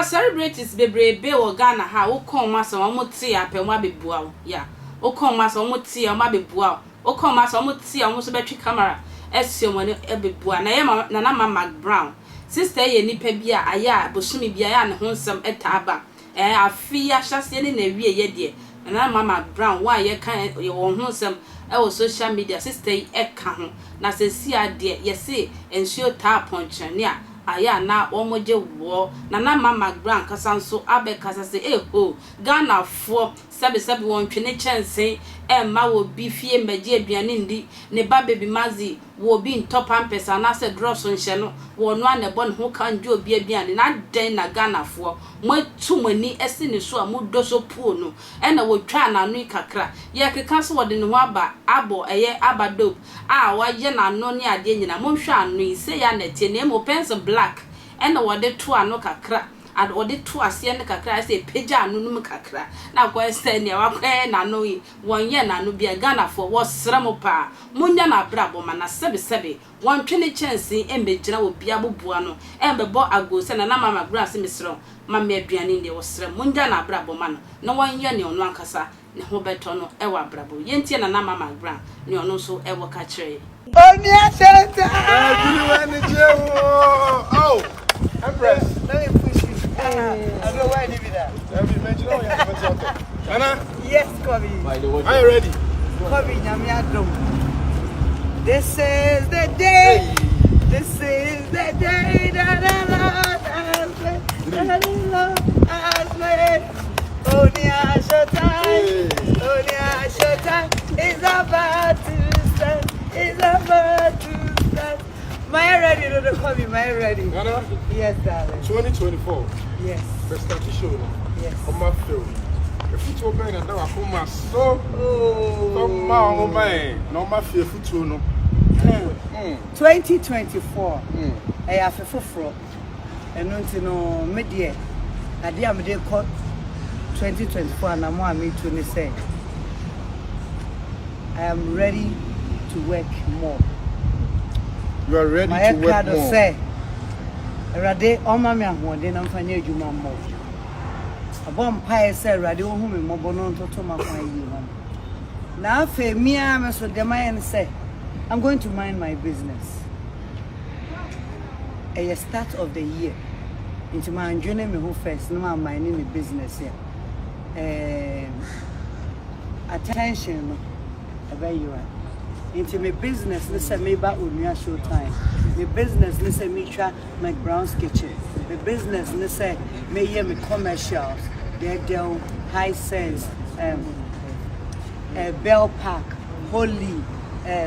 celebrities bebrebe o Ghana ha wo kon ma so mo tie apemwa bebua wo ya wo kon ma so mo tie o ma bebua wo kon ma so mo tie o mo so betwi camera esio mo ne ebebua na ye na Mcbrown sister ye nipa bia aya bosumi bia ya ne ho nsem etaba afia hyase ne na wie ye de na Mcbrown wa ye kan ye wo ho nsem e social media sister e ka ho na se si ade ye se ensuo ta ponchane a aya na omoje wo na Mcbrown kasa nso abekasa se Ghana fo sebe won twene chense ma wo bi fie magie aduane ndi ne ba baby mazi wo bi ntopa mpesa na se dross nhye no wo no anebo ne ho kan je obi aduane na den na Ghana fo mo tumani esi ne so a mo doso puo no na wo twa na no kakra ye keka so wo de ne ho aba abo eye abadop wa ye na no ne ade nyina mo hwa anu ise ya na tie ne mo pencil black na wo de to ano kakra and odi to ase ne kakra say peja anu num kakra na kwa say ne wakwe na no yi wonye na no bia Ghana for wo srem pa munya na brabo ma na sebe won twene chance embegyina wo bia boboa no embebo ago se na Mcbrown se misro ma me aduane ne wo srem munya na brabo ma no na wonye ne ono ankasa ne ho beto no e wa brabo yentie na Mcbrown ne ono so e wo ka kire oni asenta oh Empress, let me push you. I don't know why I did that. Have you mentioned all your something? Anna? Yes, Kobe. Are you ready? Kobe, Nyamiadum. This is the day. Hey. This is the day that the Lord has made. That the Lord has made. Only a short time. Only a short time. It's about to start. It's about to start. Am I ready to come? Am I ready? Anna? Yes, darling. 2024. Yes. Best start to show now. Yes. On my film. If you told me that I come my so. Oh. Come on, no my fear for two no. 2024. I have a full and no media. I dear me call 2024 and I'm going to say I am ready to work more. You are ready to work more. Say, Rade, Oma me ahode na mfanye adwuma mo. Abom pae say Rade wo hu me mobo no ntoto makwan yi ho. Na afa mi a me so dem ayen say I'm going to mind my business. At the start of the year, into my journey me who first no my minding my business here. Attention about you are. Into my business, listen me back with me a show time. My business, listen me try Mcbrown's kitchen. My business, listen me hear me commercials. They're down high sense, Bell Park, Holy,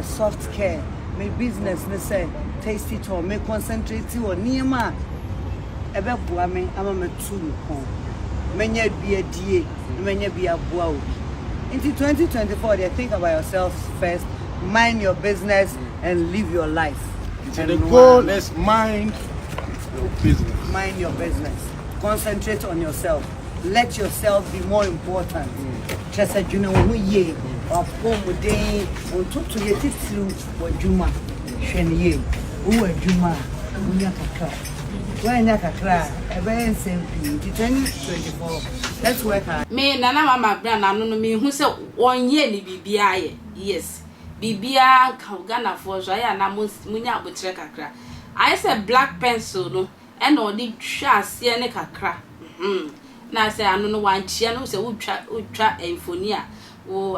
soft care. My business, listen tasty to me concentrate on Nima. Ebe buame, I'm a two home. Many be a DA, many be a bow. Into 2024, they think about yourselves first. Mind your business and live your life. So the goal is mind your business. Mind your business. Concentrate on yourself. Let yourself be more important. Just as you know, who ye or home with day on talk to your titlu or Juma. Shenye, who are Juma, who Yakaka. When Yakaka, a very simple 2024. Let's work hard. Me, Nana Mcbrown, I don't know me who said 1 year ni BBI. Yes. Bibia Ghana for Jaya na munya butre kakra. I said black pencil no and or the chassis ne kakra. Na say I no one chia no say ultra emphonia. Oh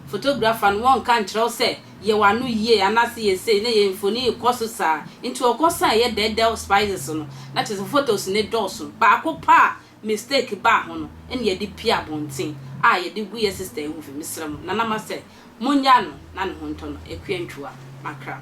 photographer and one can tell say ye wanu ye anase ye say ne emphonia koso sa into okosa ye dead spices no. That is photos ne doso. Ba pa mistake ba ho no and ye di pia bontin. Ye di gu ye sister hu fi misram. Nana ma say Munyano, nan hunton, a quentua, Macra.